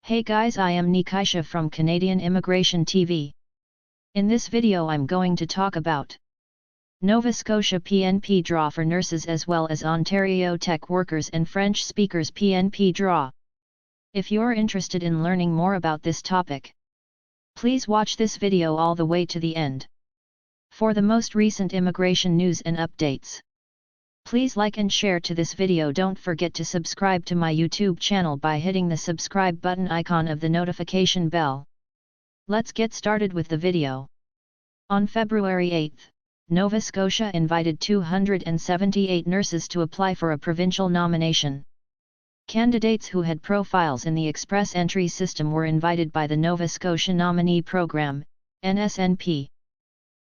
Hey guys, I am Nikisha from Canadian Immigration TV. In this video I'm going to talk about Nova Scotia PNP draw for nurses as well as Ontario tech workers and French speakers PNP draw. If you're interested in learning more about this topic, please watch this video all the way to the end. For the most recent immigration news and updates, please like and share to this video. Don't forget to subscribe to my YouTube channel by hitting the subscribe button icon of the notification bell. Let's get started with the video. On February 8, Nova Scotia invited 278 nurses to apply for a provincial nomination. Candidates who had profiles in the express entry system were invited by the Nova Scotia Nominee Program, NSNP.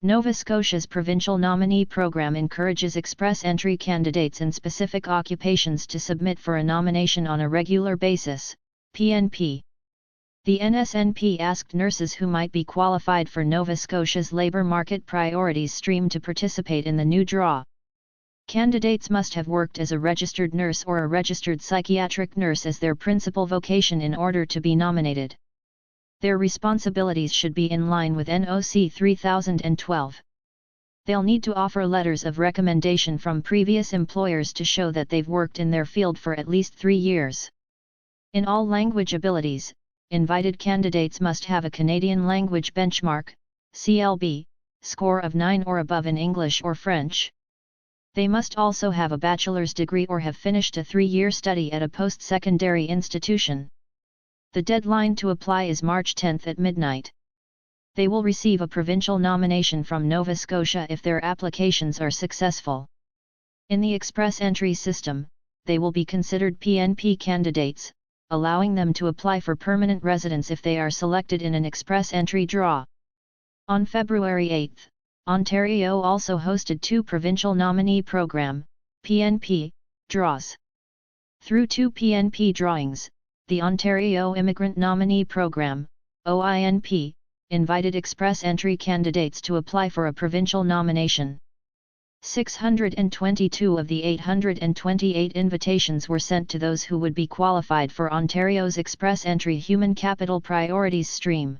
Nova Scotia's provincial nominee program encourages express entry candidates in specific occupations to submit for a nomination on a regular basis, PNP. The NSNP asked nurses who might be qualified for Nova Scotia's Labour Market Priorities stream to participate in the new draw. Candidates must have worked as a registered nurse or a registered psychiatric nurse as their principal vocation in order to be nominated. Their responsibilities should be in line with NOC 3012. They'll need to offer letters of recommendation from previous employers to show that they've worked in their field for at least 3 years. In all language abilities, invited candidates must have a Canadian Language Benchmark, CLB, score of 9 or above in English or French. They must also have a bachelor's degree or have finished a 3-year study at a post-secondary institution. The deadline to apply is March 10 at midnight. They will receive a provincial nomination from Nova Scotia if their applications are successful. In the express entry system, they will be considered PNP candidates, allowing them to apply for permanent residence if they are selected in an express entry draw. On February 8, Ontario also hosted 2 provincial nominee program, PNP, draws. Through 2 PNP drawings, the Ontario Immigrant Nominee Program, OINP, invited express entry candidates to apply for a provincial nomination. 622 of the 828 invitations were sent to those who would be qualified for Ontario's express entry Human Capital Priorities stream.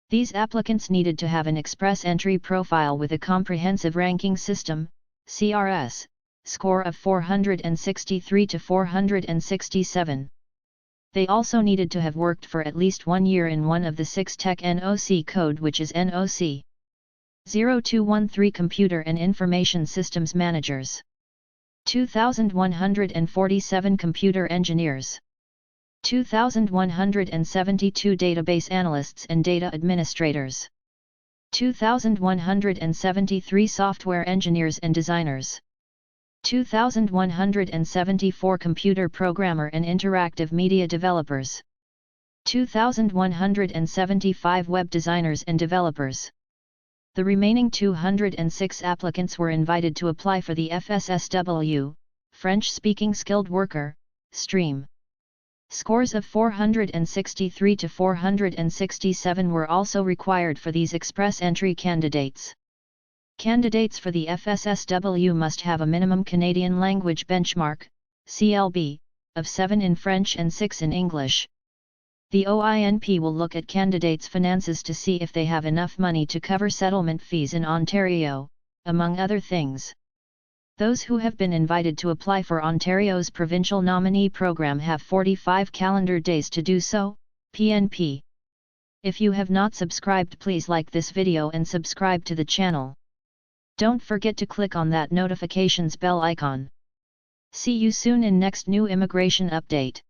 These applicants needed to have an express entry profile with a comprehensive ranking system, CRS, score of 463 to 467. They also needed to have worked for at least 1 year in one of the 6 tech NOC code, which is NOC 0213 Computer and Information Systems Managers, 2,147 Computer Engineers, 2,172 Database Analysts and Data Administrators, 2,173 Software Engineers and Designers, 2,174 computer programmer and interactive media developers, 2,175 web designers and developers. The remaining 206 applicants were invited to apply for the FSSW, French-speaking skilled worker, stream. Scores of 463 to 467 were also required for these express entry candidates. Candidates for the FSSW must have a minimum Canadian Language Benchmark, CLB, of 7 in French and 6 in English. The OINP will look at candidates' finances to see if they have enough money to cover settlement fees in Ontario, among other things. Those who have been invited to apply for Ontario's provincial nominee program have 45 calendar days to do so, PNP. If you have not subscribed, please like this video and subscribe to the channel. Don't forget to click on that notifications bell icon. See you soon in next new immigration update.